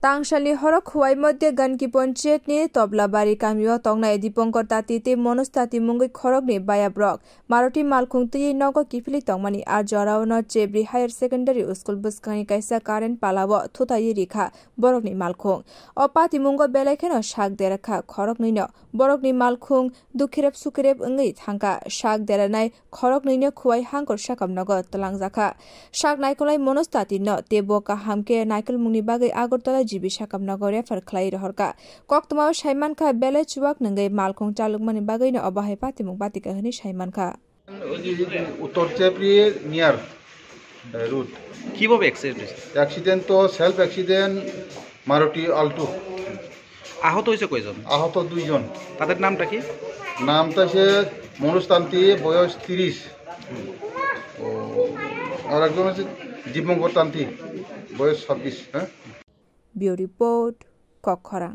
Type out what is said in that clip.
तांगशालनि हरक खुवाई मध्य गनकी पंचायतनि तबलाबारी गामियाव तंगनाय दीपंकर ताती मनोज ताती मुंगै खरकनि बायाब्रक मारुति मालखुं तुई नगो किफिलि तंगमानि आर जरावनो चेब्री हायर सेकेंडारी स्कुल बुस्कानि काइसा कारेन्ट पालाव थुताई रिखा बरकनि मालखुं अपाति मुंगो बेलायखेनो शाक देराखा खरकनैनो बरकनि मालखुं दुखिरेब सुखिरेब ओंगै थांका शाक देरानाय खरकनैनो खुवाई हांकर शाकाम नगो तलांगजाखा शाक नायखलाय मनोज तातीनो तेबोका हामके नायखल मुंनि बागै आगरतला जीबी शाकाम नगर रेफर खलाई रहरका कक्तमाव साइमानखा बेले चुवाक नंगै मालखुं चालुकमानि बागैनो अबाहाय पातिमुं बातिका हनि साइमानखा उत्तर चेब्री नियर रूट কিভাবে অ্যাক্সিডেন্ট তো সেলফ অ্যাক্সিডেন্ট মারুতি আল্টো আহত হয়েছে কয়জন? আহত দুইজন। তাদের নামটা কি? নামটা সে মনোজ তান্তি, বয়স 30, আর একজন হচ্ছে দীপঙ্কর তান্তি, বয়স 26। Bureau report কক্ষরাং।